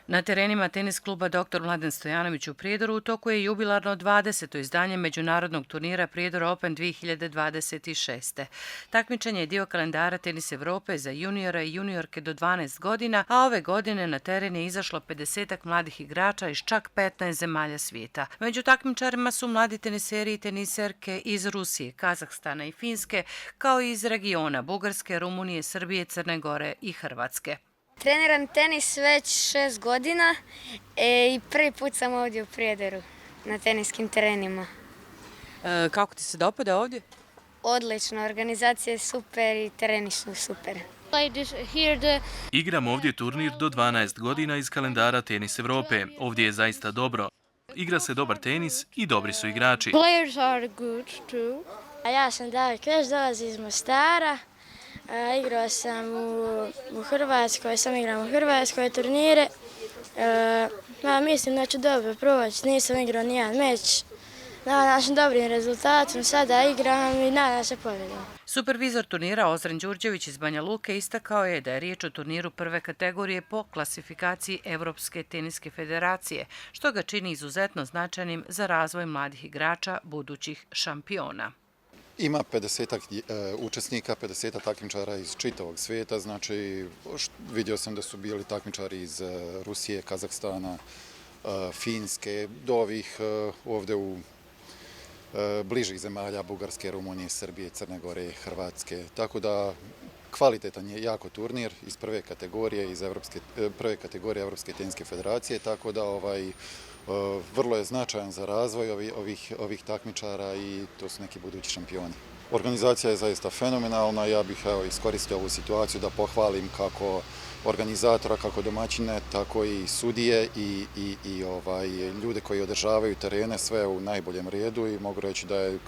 Na terenima tenis kluba Dr. Mladen Stojanović u Prijedoru u toku je jubilarno 20. izdanje međunarodnog turnira Prijedor Open 2026. Takmičenje je dio kalendara Tenis Evrope za juniora i juniorke do 12 godina, a ove godine na teren je izašlo 50-ak mladih igrača iz čak 15 zemalja svijeta. Među takmičarima su mladi teniseri i teniserke iz Rusije, Kazahstana i Finske, kao i iz regiona Bugarske, Rumunije, Srbije, Crne Gore i Hrvatske. Treniram tenis već 6 godina i prvi put sam ovdje u Prijedoru na teniskim terenima. Kako ti se dopada ovdje? Odlično, organizacija je super i tereni su super. Igram ovdje turnir do 12 godina iz kalendara Tenis Evrope. Ovdje je zaista dobro. Igra se dobar tenis i dobri su igrači. Ja sam David Kreš, dolazim iz Mostara. Igrao sam u Hrvatskoj, igram u Hrvatskoj turnire. Mislim da ću dobro proći, nisam igrao nijedan meč. Nadam se dobrim rezultatom, sada igram i nadam se pobjedom. Supervizor turnira Ozren Đurđević iz Banja Luke istakao je da je riječ o turniru prve kategorije po klasifikaciji Evropske teniske federacije, što ga čini izuzetno značajnim za razvoj mladih igrača, budućih šampiona. Ima 50 učesnika, 50 takmičara iz čitavog svijeta, znači vidio sam da su bili takmičari iz Rusije, Kazahstana, Finske, do ovih ovdje u bližih zemalja, Bugarske, Rumunije, Srbije, Crne Gore, Hrvatske. Tako da kvalitetan je jako turnir iz prve kategorije, Evropske teniske federacije, tako da vrlo je značajan za razvoj ovih takmičara i to su neki budući šampioni. Organizacija je zaista fenomenalna, ja bih iskoristio ovu situaciju da pohvalim kako organizatora, kako domaćine, tako i sudije i ljude koji održavaju terene, sve u najboljem redu i mogu reći da je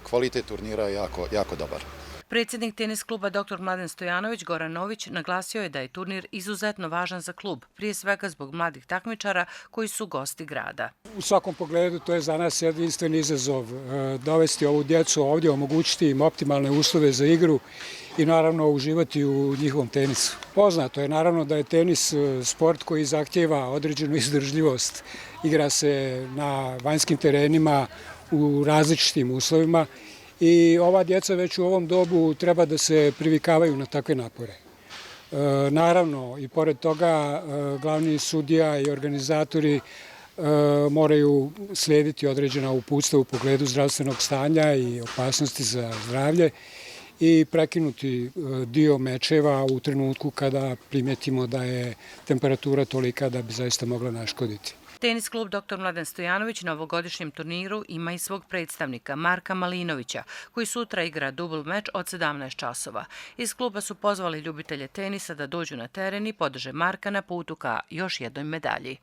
kvalitet turnira jako dobar. Predsjednik tenis kluba Dr. Mladen Stojanović Goran Nović naglasio je da je turnir izuzetno važan za klub, prije svega zbog mladih takmičara koji su gosti grada. U svakom pogledu to je za nas jedinstven izazov. Dovesti ovu djecu ovdje, omogućiti im optimalne uslove za igru i naravno uživati u njihovom tenisu. Poznato je naravno da je tenis sport koji zahtjeva određenu izdržljivost. Igra se na vanjskim terenima u različitim uslovima. I ova djeca već u ovom dobu treba da se privikavaju na takve napore. Naravno, i pored toga, glavni sudija i organizatori moraju slijediti određena uputstva u pogledu zdravstvenog stanja i opasnosti za zdravlje i prekinuti dio mečeva u trenutku kada primetimo da je temperatura tolika da bi zaista mogla naškoditi. Tenis klub Dr. Mladen Stojanović na ovogodišnjem turniru ima i svog predstavnika Marka Malinovića, koji sutra igra dubl meč od 17 časova. Iz kluba su pozvali ljubitelje tenisa da dođu na teren i podrže Marka na putu ka još jednoj medalji.